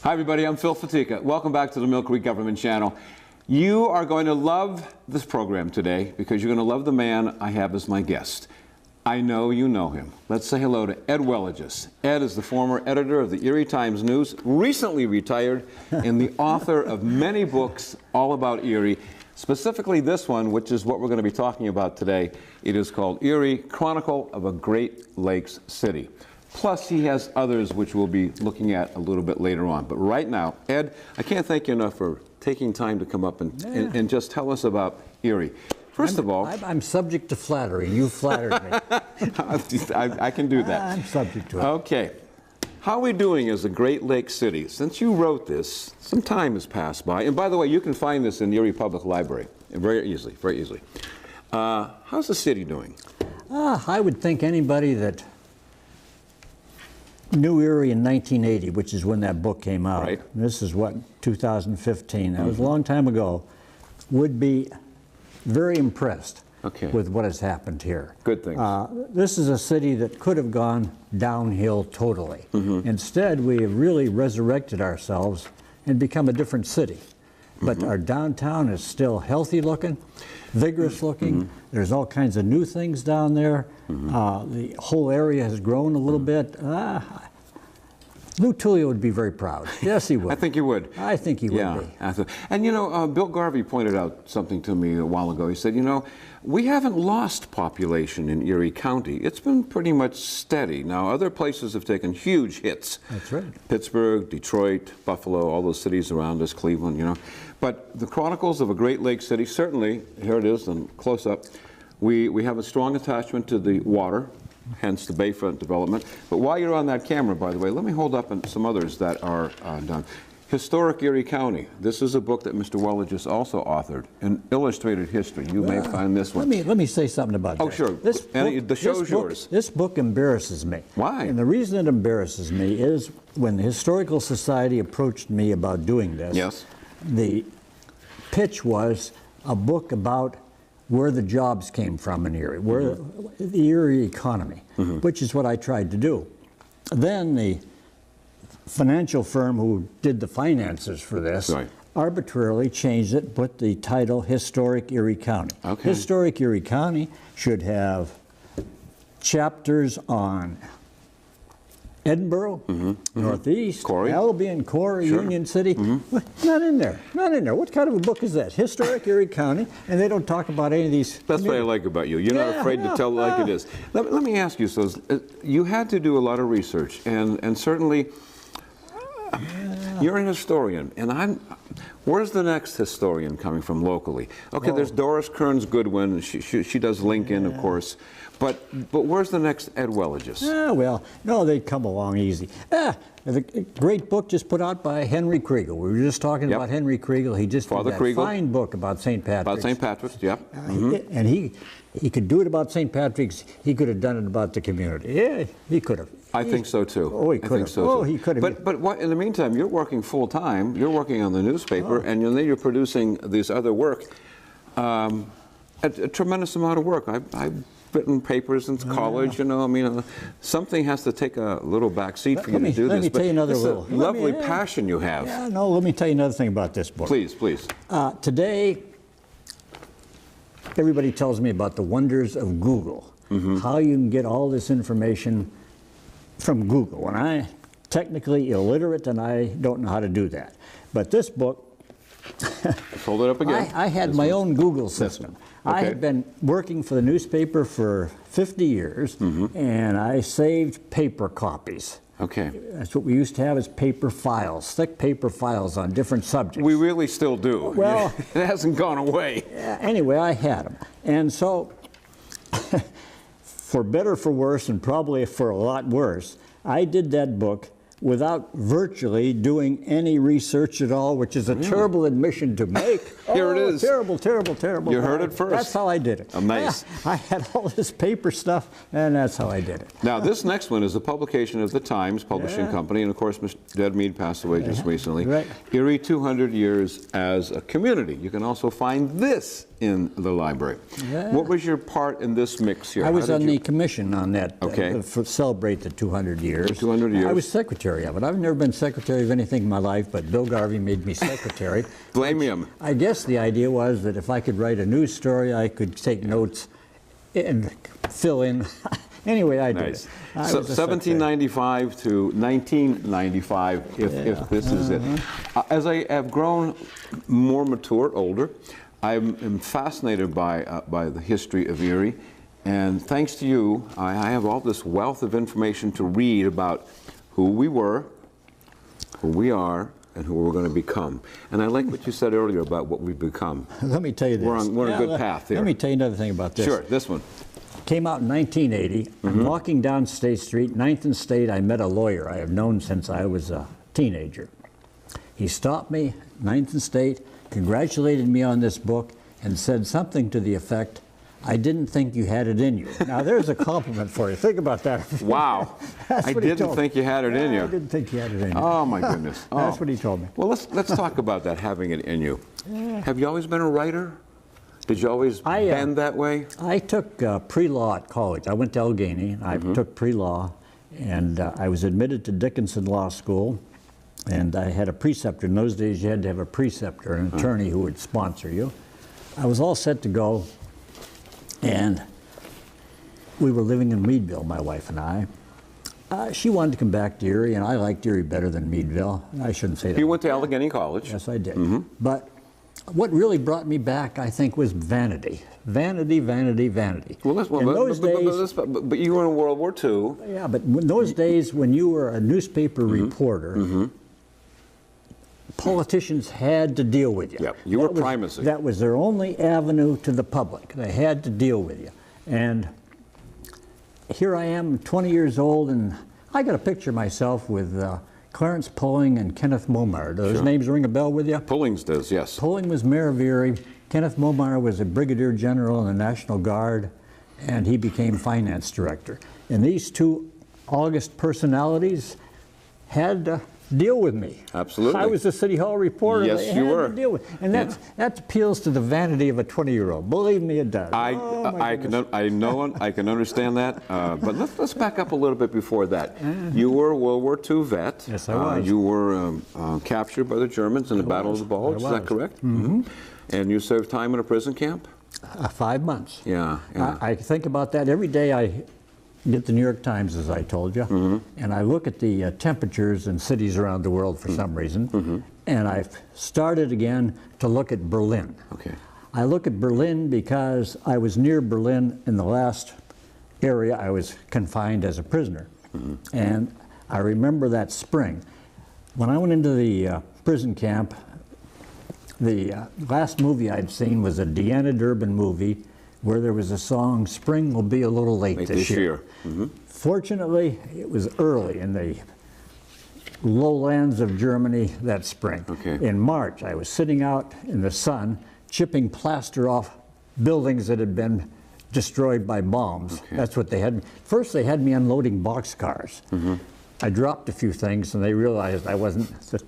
Hi everybody, I'm Phil Fatica. Welcome back to the Millcreek Government Channel. You are going to love this program today because you're going to love the man I have as my guest. I know you know him. Let's say hello to Ed Welligis. Ed is the former editor of the Erie Times News, recently retired, and the author of many books all about Erie. Specifically this one, which is what we're going to be talking about today. It is called Erie, Chronicle of a Great Lakes City. Plus, he has others which we'll be looking at a little bit later on. But right now, Ed, I can't thank you enough for taking time to come up and just tell us about Erie. First of all, I'm subject to flattery. You flattered me. I can do that. I'm subject to it. Okay. How are we doing as a Great Lakes city? Since you wrote this, some time has passed by. And by the way, you can find this in the Erie Public Library very easily, very easily. How's the city doing? I would think anybody that knew Erie in 1980, which is when that book came out. Right. This is what, 2015. That was a long time ago. Would be very impressed with what has happened here. Good things. This is a city that could have gone downhill totally. Instead, we have really resurrected ourselves and become a different city. But our downtown is still healthy looking, vigorous looking. There's all kinds of new things down there. The whole area has grown a little bit. Lou Tullio would be very proud. Yes, he would. I think he would. I think he would be. And you know, Bill Garvey pointed out something to me a while ago. He said, you know, we haven't lost population in Erie County. It's been pretty much steady. Now, other places have taken huge hits. That's right. Pittsburgh, Detroit, Buffalo, all those cities around us, Cleveland, you know. But the Chronicles of a Great Lakes City, certainly, here it is, and close up, we have a strong attachment to the water, hence the Bayfront development. But while you're on that camera, by the way, let me hold up some others that are done. Historic Erie County. This is a book that Mr. Welligis also authored, an illustrated history. You may find this one. Let me say something about that. Oh, sure. The show's yours. This book embarrasses me. Why? And the reason it embarrasses me is when the Historical Society approached me about doing this, the pitch was a book about where the jobs came from in Erie, where the Erie economy, which is what I tried to do. Then the financial firm who did the finances for this arbitrarily changed it, put the title Historic Erie County. Historic Erie County should have chapters on Edinburgh, Northeast, Albion, Corey, Union City. Not in there. Not in there. What kind of a book is that? Historic Erie County, and they don't talk about any of these. That's what I like about you. You're not afraid to tell it like it is. Let me ask you, so you had to do a lot of research, and certainly you're an historian, and where's the next historian coming from locally? Okay, there's Doris Kearns Goodwin. She does Lincoln, of course. But where's the next Ed Welligis? Well, no, they'd come along easy. A great book just put out by Henry Kriegel. We were just talking about Henry Kriegel. He just did that fine book about St. Patrick's. About St. Patrick's, And he could do it about St. Patrick's. He could have done it about the community. Yeah, he could have. I think so too. Oh, he could have. Oh, he could have. But what, in the meantime, you're working full time. You're working on the newspaper, and then you're producing this other work. A tremendous amount of work. I've written papers in college, you know. I mean, something has to take a little back seat for you to do this. Let me tell you another little lovely passion you have. Yeah, no, let me tell you another thing about this book. Please, please. Today, everybody tells me about the wonders of Google, how you can get all this information from Google. And I'm technically illiterate, and I don't know how to do that. But this book, hold it up again. I had my own Google system. I had been working for the newspaper for 50 years, and I saved paper copies. That's what we used to have, is paper files, thick paper files on different subjects. We really still do. Well, it hasn't gone away. Anyway, I had them. And so, for better, for worse, and probably for a lot worse, I did that book without virtually doing any research at all, which is a terrible admission to make. Here it is. Terrible, terrible, terrible. You heard it first. That's how I did it. Nice. I had all this paper stuff, and that's how I did it. Now, this next one is a publication of the Times Publishing Company, and of course, Mr. Ed Mead passed away just recently. Erie 200 Years as a Community. You can also find this in the library. Yeah. What was your part in this mix here? I was on the commission on that Okay. to celebrate the 200 years. 200 years. I was secretary of it. I've never been secretary of anything in my life, but Bill Garvey made me secretary. Blame him. I guess the idea was that if I could write a news story, I could take notes and fill in. Anyway, I did it. So 1795 to 1995, if this is it. As I have grown more mature, older, I am fascinated by the history of Erie. And thanks to you, I have all this wealth of information to read about who we were, who we are, and who we're going to become. And I like what you said earlier about what we've become. Let me tell you this. We're on a good path here. Let me tell you another thing about this. Sure, this one. Came out in 1980. I'm walking down State Street, 9th and State. I met a lawyer I have known since I was a teenager. He stopped me, 9th and State, congratulated me on this book, and said something to the effect, "I didn't think you had it in you." Now, there's a compliment for you. Think about that. Wow. I didn't think you had it in you. I didn't think you had it in you. Oh, my goodness. Oh. That's what he told me. Well, let's talk about that, having it in you. Have you always been a writer? Did you always bend that way? I took pre-law at college. I went to Allegheny. I took pre-law, and I was admitted to Dickinson Law School, and I had a preceptor. In those days, you had to have a preceptor, an attorney who would sponsor you. I was all set to go, and we were living in Meadville, my wife and I. She wanted to come back to Erie, and I liked Erie better than Meadville. I shouldn't say that. You went to Allegheny College. Yes, I did. But what really brought me back, I think, was vanity. Vanity, vanity, vanity. Well, but you were in World War II. Yeah, but in those days, when you were a newspaper reporter, politicians had to deal with you. Yep, you were primacy. That was their only avenue to the public. They had to deal with you. And here I am, 20 years old, and I got a picture of myself with Clarence Pulling and Kenneth Momar. Do those names ring a bell with you? Pulling's does, yes. Pulling was mayor of Erie. Kenneth Momar was a brigadier general in the National Guard, and he became finance director. And these two august personalities had to deal with me. Absolutely. I was a City Hall reporter. Yes, they you had were. To deal with. And that appeals to the vanity of a 20-year-old. Believe me, it does. I can understand that. But let's back up a little bit before that. You were a World War II vet. Yes, I was. You were captured by the Germans in the Battle of the Bulge. Is that correct? And you served time in a prison camp? 5 months. Yeah. I think about that every day. I get the New York Times, as I told you, and I look at the temperatures in cities around the world for some reason, and I've started again to look at Berlin. Okay. I look at Berlin because I was near Berlin in the last area I was confined as a prisoner, and I remember that spring. When I went into the prison camp, the last movie I'd seen was a Deanna Durbin movie where there was a song, "Spring Will Be a Little Late This Year." Fortunately, it was early in the lowlands of Germany that spring. Okay. In March, I was sitting out in the sun, chipping plaster off buildings that had been destroyed by bombs. Okay. That's what they had. First, they had me unloading boxcars. I dropped a few things, and they realized I wasn't the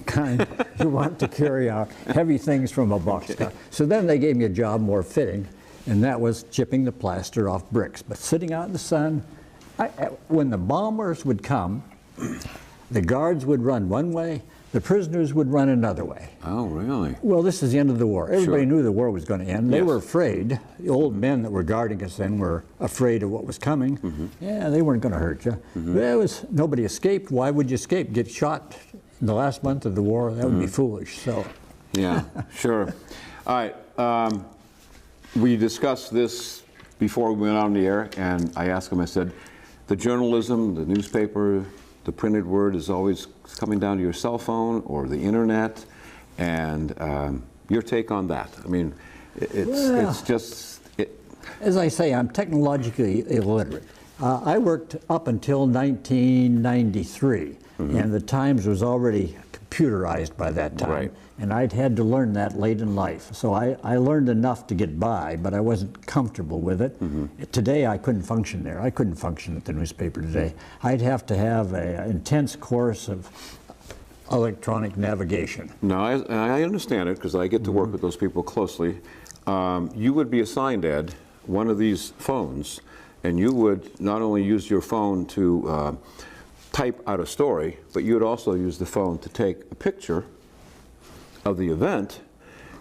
kind you want to carry out heavy things from a boxcar. So then they gave me a job more fitting, and that was chipping the plaster off bricks. But sitting out in the sun, when the bombers would come, the guards would run one way, the prisoners would run another way. Oh, really? Well, this is the end of the war. Everybody knew the war was going to end. They Yes. were afraid. The old men that were guarding us then were afraid of what was coming. Yeah, they weren't going to hurt you. Nobody escaped. Why would you escape? Get shot in the last month of the war? That would be foolish. So. Yeah, sure. All right. We discussed this before we went on the air, and I asked him, I said, the journalism, the newspaper, the printed word is always coming down to your cell phone or the internet, and your take on that. I mean, it's just... As I say, I'm technologically illiterate. I worked up until 1993, and the Times was already computerized by that time. Right. And I'd had to learn that late in life. So I learned enough to get by, but I wasn't comfortable with it. Today, I couldn't function there. I couldn't function at the newspaper today. I'd have to have an intense course of electronic navigation. No, I understand it because I get to work with those people closely. you would be assigned, Ed, one of these phones, and you would not only use your phone to type out a story, but you would also use the phone to take a picture of the event,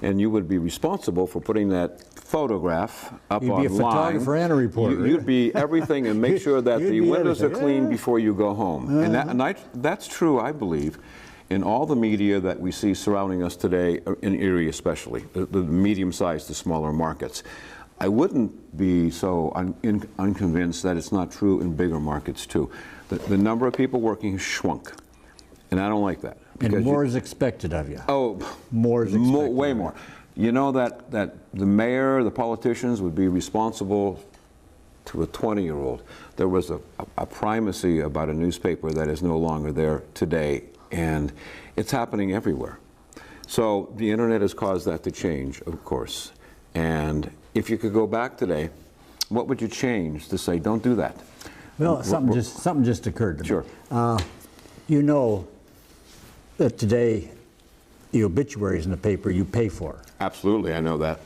and you would be responsible for putting that photograph up online. You'd be a photographer and a reporter. You'd be everything and make sure that the windows are clean before you go home. And that's true, I believe, in all the media that we see surrounding us today, in Erie especially, the medium-sized to smaller markets. I wouldn't be so unconvinced that it's not true in bigger markets too. The number of people working has shrunk, and I don't like that. And more is expected of you. Oh, more is expected. Way more. You know that the mayor, the politicians would be responsible to a 20-year-old. There was a primacy about a newspaper that is no longer there today, and it's happening everywhere. So the internet has caused that to change, of course. And if you could go back today, what would you change to say, don't do that? Well, something just occurred to me. Sure. You know that today the obituaries in the paper you pay for. Absolutely, I know that.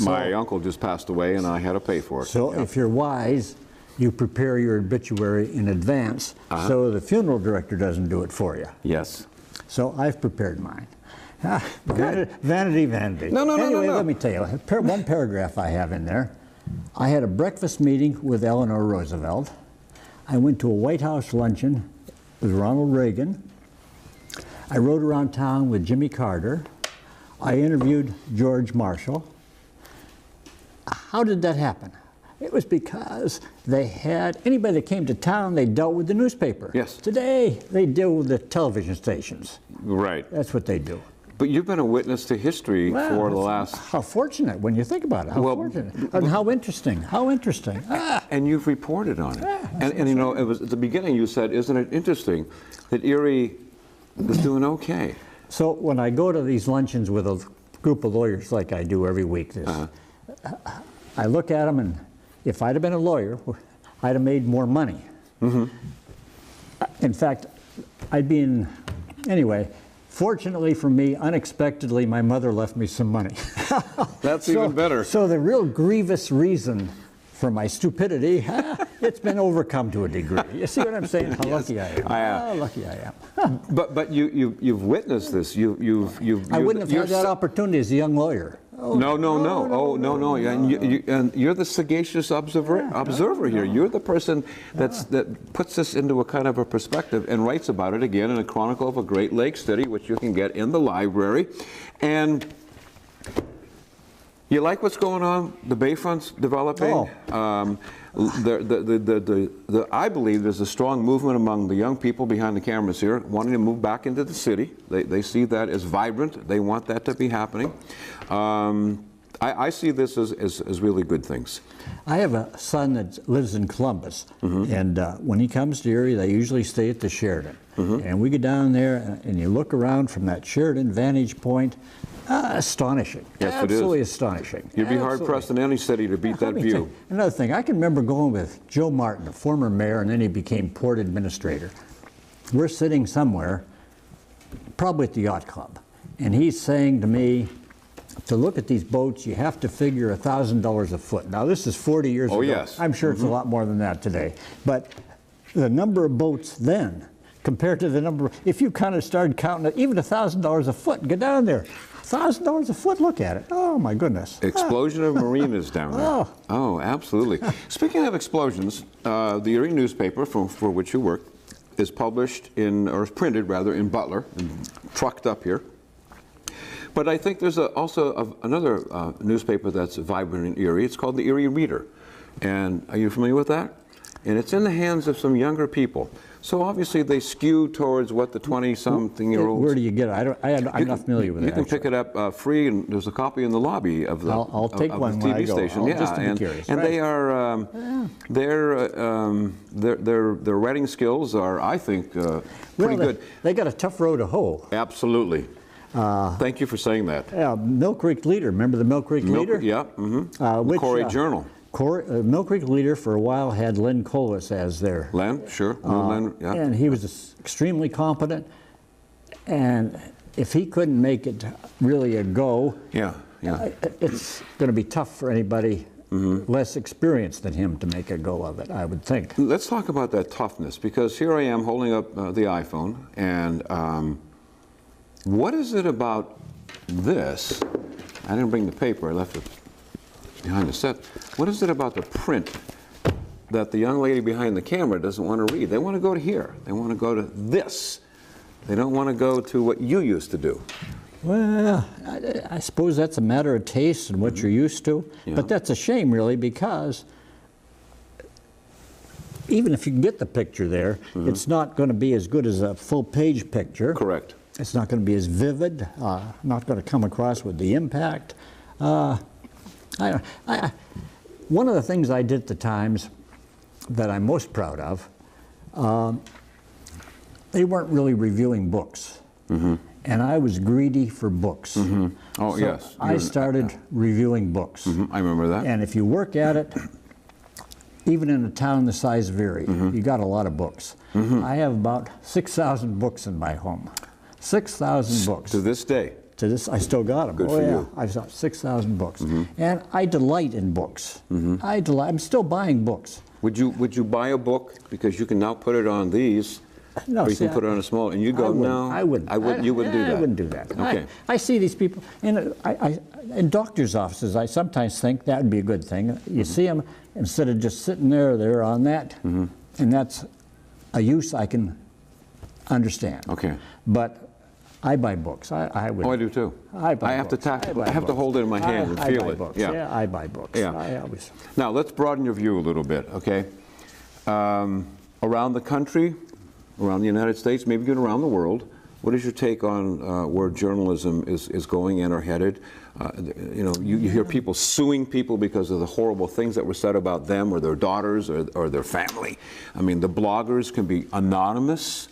My uncle just passed away and I had to pay for it. So if you're wise, you prepare your obituary in advance so the funeral director doesn't do it for you. Yes. So I've prepared mine. Vanity. No. Anyway, let me tell you, one paragraph I have in there. I had a breakfast meeting with Eleanor Roosevelt. I went to a White House luncheon with Ronald Reagan. I rode around town with Jimmy Carter. I interviewed George Marshall. How did that happen? It was because they had, anybody that came to town, they dealt with the newspaper. Yes. Today, they deal with the television stations. Right. That's what they do. But you've been a witness to history for the last... How fortunate when you think about it. How fortunate. And how interesting. How interesting. And you've reported on it. And you know, it was at the beginning you said, isn't it interesting that Erie is doing okay? So when I go to these luncheons with a group of lawyers like I do every week, I look at them, and if I'd have been a lawyer, I'd have made more money. In fact, I'd be in... Anyway, fortunately for me, unexpectedly, my mother left me some money. That's even better. So the real grievous reason for my stupidity, it's been overcome to a degree. You see what I'm saying? How lucky I am. How lucky I am. But you've witnessed this. I wouldn't have had that opportunity as a young lawyer. No. And you're the sagacious observer here. You're the person that puts this into a kind of a perspective and writes about it again in a chronicle of a Great Lakes study, which you can get in the library. And you like what's going on? The Bayfront's developing. I believe there's a strong movement among the young people behind the cameras here wanting to move back into the city. They see that as vibrant. They want that to be happening. I see this as really good things. I have a son that lives in Columbus, and when he comes to Erie, they usually stay at the Sheridan. And we get down there, and you look around from that Sheridan vantage point. Astonishing. Yes, absolutely it is. Astonishing. You'd be hard-pressed in any city to beat that view. Another thing, I can remember going with Joe Martin, a former mayor, and then he became port administrator. We're sitting somewhere, probably at the yacht club, and he's saying to me, to look at these boats, you have to figure $1,000 a foot. Now, this is 40 years ago. Yes. I'm sure it's a lot more than that today. But the number of boats then, compared to the number, if you kind of started counting it, even $1,000 a foot, get down there. $1,000 a foot, look at it. Oh, my goodness. Explosion of marinas down there. Oh, absolutely. Speaking of explosions, the Erie newspaper for which you work is published in, or is printed rather, in Butler and trucked up here. But I think there's also another newspaper that's vibrant in Erie. It's called the Erie Reader. And are you familiar with that? And it's in the hands of some younger people. So obviously they skew towards what the 20-something-year-olds... Where do you get it? I'm not familiar with it. You can pick it up free, and there's a copy in the lobby of the I'll take one TV when I go. station. Just to be curious. And they are their writing skills are, I think, pretty good. They got a tough row to hoe. Absolutely. Thank you for saying that. Millcreek Leader. Remember the Millcreek Leader? Yeah. Corey Journal. Millcreek Leader for a while had Len Colvis as their... Len, sure. Len, yeah. And he was extremely competent. And if he couldn't make it really a go, it's going to be tough for anybody less experienced than him to make a go of it, I would think. Let's talk about that toughness, because here I am holding up the iPhone, and what is it about this? I didn't bring the paper, I left it behind the set. What is it about the print that the young lady behind the camera doesn't want to read? They want to go to here. They want to go to this. They don't want to go to what you used to do. Well, I suppose that's a matter of taste and what you're used to. Yeah. But that's a shame, really, because even if you can get the picture there, it's not going to be as good as a full-page picture. Correct. It's not going to be as vivid, not going to come across with the impact. One of the things I did at the Times that I'm most proud of, they weren't really reviewing books. And I was greedy for books. Oh, so yes. I started reviewing books. I remember that. And if you work at it, even in a town the size of Erie, you got a lot of books. I have about 6,000 books in my home. 6,000 books. To this day? To this, I still got them. Good for you. I've got 6,000 books. And I delight in books. I'm still buying books. Would you buy a book because you can now put it on these? No, or you can put it on a small, and you go, no, I wouldn't. You wouldn't do that. I wouldn't do that. Okay. I see these people, and in doctors' offices, I sometimes think that would be a good thing. You see them, instead of just sitting there, they're on that, and that's a use I can understand. Okay. But I buy books. I would. Oh, I do too. I have to hold it in my hand and feel it. Books. Yeah, I buy books. Yeah. I always. Now let's broaden your view a little bit, okay? Around the country, around the United States, maybe even around the world, what is your take on where journalism is going and are headed? You know, you hear people suing people because of the horrible things that were said about them or their daughters or their family. I mean, the bloggers can be anonymous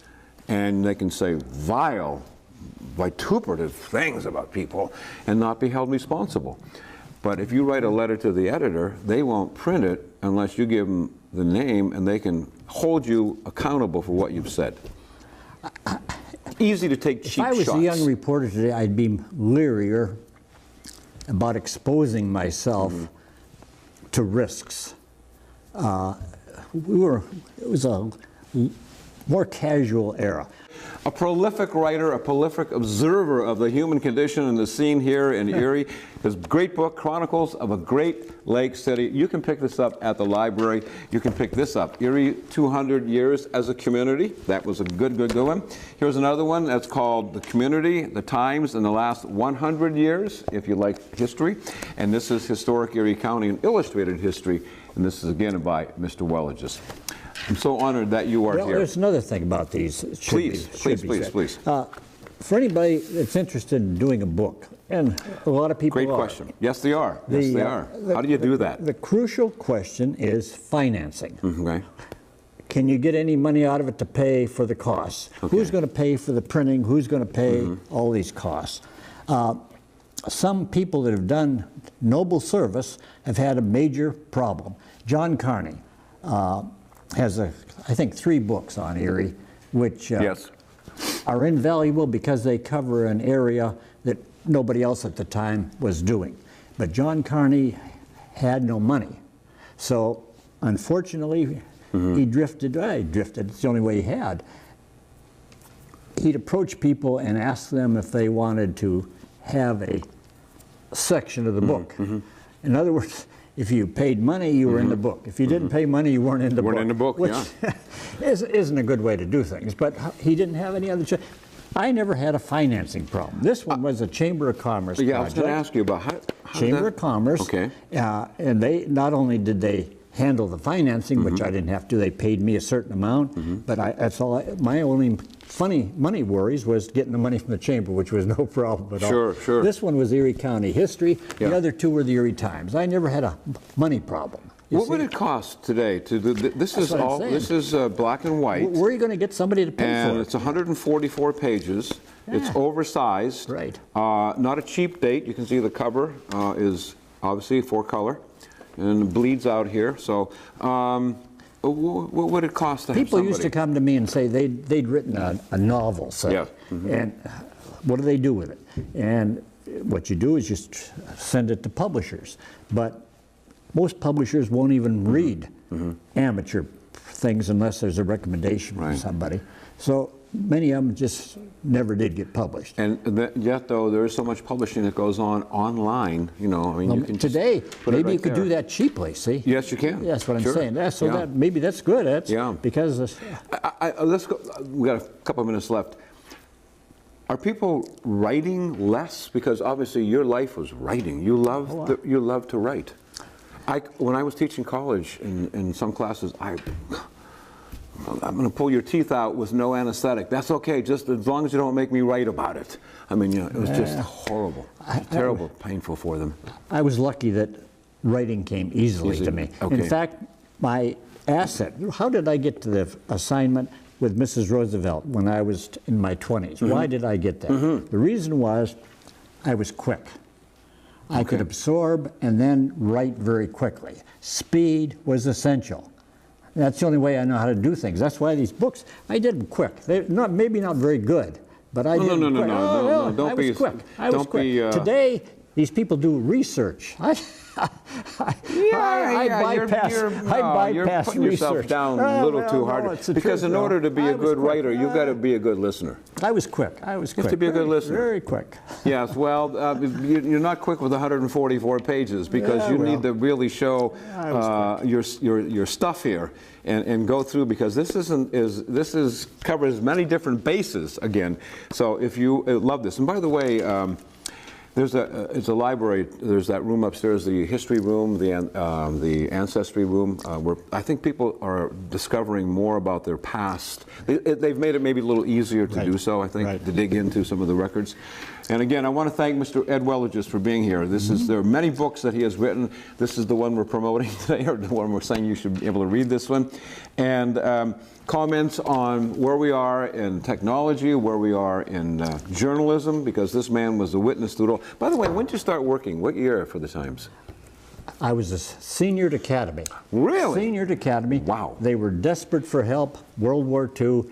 and they can say vile, vituperative things about people and not be held responsible. But if you write a letter to the editor, they won't print it unless you give them the name and they can hold you accountable for what you've said. Easy to take cheap shots. If I was a young reporter today, I'd be learier about exposing myself to risks. It was a more casual era. A prolific writer, a prolific observer of the human condition and the scene here in Erie. His great book, Chronicles of a Great Lake City. You can pick this up at the library. You can pick this up, Erie 200 Years as a Community. That was a good one. Here's another one that's called The Community, the Times in the Last 100 Years, if you like history. And this is Historic Erie County, an illustrated history. And this is again by Mr. Welliges. I'm so honored that you are here. There's another thing about these. Please. For anybody that's interested in doing a book, and a lot of people Great question. Yes, they are. Yes, they are. How do you do that? The crucial question is financing. Okay. Can you get any money out of it to pay for the costs? Okay. Who's going to pay for the printing? Who's going to pay all these costs? Some people that have done noble service have had a major problem. John Carney has, I think, 3 books on Erie, which are invaluable because they cover an area that nobody else at the time was doing. But John Carney had no money. So, unfortunately, he drifted, it's the only way he had. He'd approach people and ask them if they wanted to have a section of the book. In other words, if you paid money, you were in the book. If you didn't pay money, you weren't in the book. Which isn't a good way to do things, but he didn't have any other choice. I never had a financing problem. This one was a Chamber of Commerce project. I was going to ask you about how Chamber of Commerce. Okay. And they, not only did they handle the financing, which I didn't have to, they paid me a certain amount, but that's all. My only money worries was getting the money from the Chamber, which was no problem at all. Sure. This one was Erie County history. The other 2 were the Erie Times. I never had a money problem. What would it cost today to do this? This is black and white. Where are you going to get somebody to pay for it? And it's 144 pages. It's oversized. Right. Not a cheap date. You can see the cover is obviously 4-color and bleeds out here. So what would it cost to have People somebody? used to come to me and say they'd written a novel, say, and what do they do with it? And what you do is just send it to publishers. But most publishers won't even read amateur things unless there's a recommendation from somebody. So many of them just never did get published. And yet, though, there is so much publishing that goes on online. You know, I mean, you can today just put it maybe right you could there. do that cheaply. See? Yes, you can. That's what I'm Sure. saying. So Yeah. that maybe that's good. That's because let's go. We got a couple of minutes left. Are people writing less? Because obviously your life was writing. You love you love to write. When I was teaching college in some classes, I'm going to pull your teeth out with no anesthetic. That's okay, just as long as you don't make me write about it. I mean, you know, it was just horrible, terrible, painful for them. I was lucky that writing came easily to me. Okay. In fact, my asset, how did I get to the assignment with Mrs. Roosevelt when I was in my 20s? Why did I get that? The reason was I was quick. I could absorb and then write very quickly. Speed was essential. That's the only way I know how to do things. That's why these books, I did them quick. They're not, maybe not very good, but I did them quick. No, don't I be was quick. I was don't quick. be, Today, these people do research. I bypass you're putting yourself research. down a little too hard. Because in order to be a good writer, you've got to be a good listener. I was quick. I was quick. You have to be a good listener. Very quick. Yes, well, you're not quick with 144 pages because you need to really show your stuff here and go through, because this covers many different bases again. So if you love this, and by the way, it's a library. There's that room upstairs, the history room, the ancestry room, where I think people are discovering more about their past. They've made it maybe a little easier to do so, I think, to dig into some of the records. And again, I want to thank Mr. Ed Welligis for being here. There are many books that he has written. This is the one we're promoting today, or the one we're saying you should be able to read this one. And comments on where we are in technology, where we are in journalism, because this man was a witness to it all. By the way, when did you start working? What year for the Times? I was a senior at Academy. Really? Senior at Academy. Wow. They were desperate for help. World War II.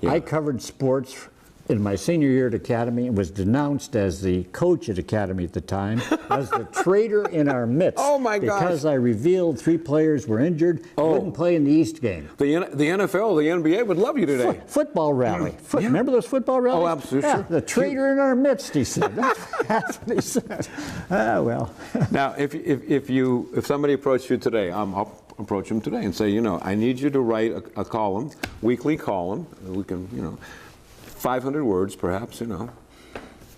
Yeah. I covered sports in my senior year at Academy and was denounced as the coach at Academy at the time as the traitor in our midst. Oh my gosh. Because I revealed 3 players were injured, wouldn't play in the East game. The NFL, the NBA would love you today. Football rally. Remember those football rallies? Oh, absolutely. Yeah, the traitor in our midst, he said. That's what he said. Well. Now, if somebody approached you today, I'll approach him today and say, you know, I need you to write a column, weekly column. We can, you know, 500 words, perhaps, you know.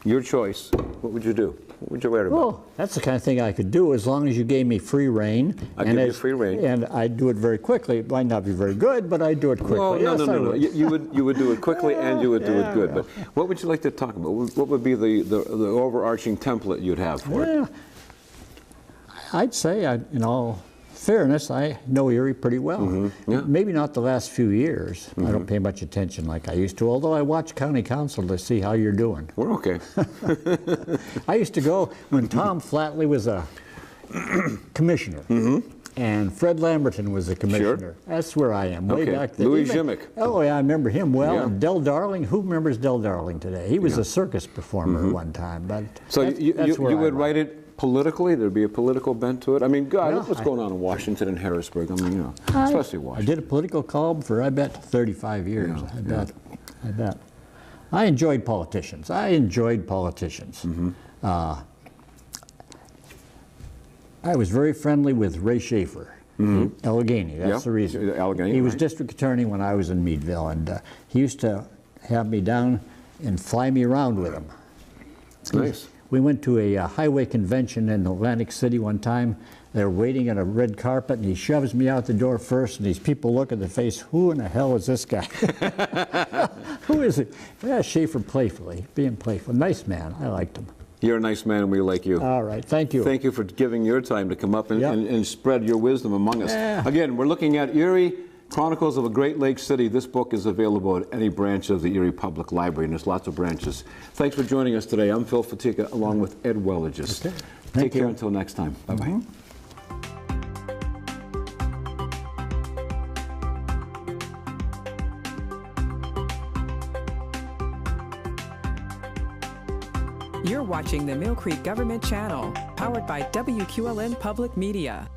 Your choice. What would you do? What would you write about? Well, that's the kind of thing I could do as long as you gave me free reign. I'd give you free reign. And I'd do it very quickly. It might not be very good, but I'd do it quickly. Well, yes, no. You would do it quickly and you would do it good. Well. But what would you like to talk about? What would be the overarching template you'd have for it? I'd say, in all fairness, I know Erie pretty well. Maybe not the last few years. I don't pay much attention like I used to, although I watch county council to see how you're doing. We're okay. I used to go when Tom Flatley was a commissioner. And Fred Lamberton was the commissioner. Sure. That's where I am, way back then. Louis Zimick. Oh, yeah, I remember him well. And Del Darling, who remembers Del Darling today? He was a circus performer one time. But so you would write it politically? There'd be a political bent to it? I mean, God, look what's going on in Washington and Harrisburg. I mean, you know, especially Washington. I did a political column for, I bet, 35 years. I bet. I enjoyed politicians. I was very friendly with Ray Schaefer, Allegheny. That's the reason. Allegheny, he was district attorney when I was in Meadville, and he used to have me down and fly me around with him. It's nice. We went to a highway convention in Atlantic City one time. They were waiting on a red carpet, and he shoves me out the door first, and these people look at the face, who in the hell is this guy? Who is it? Yeah, Schaefer, being playful. Nice man. I liked him. You're a nice man, and we like you. All right, thank you. Thank you for giving your time to come up and spread your wisdom among us. Again, we're looking at Erie Chronicles of a Great Lakes City. This book is available at any branch of the Erie Public Library, and there's lots of branches. Thanks for joining us today. I'm Phil Fatica, along with Ed Welligis. Okay. Take care until next time. Bye-bye. You're watching the Millcreek Government Channel, powered by WQLN Public Media.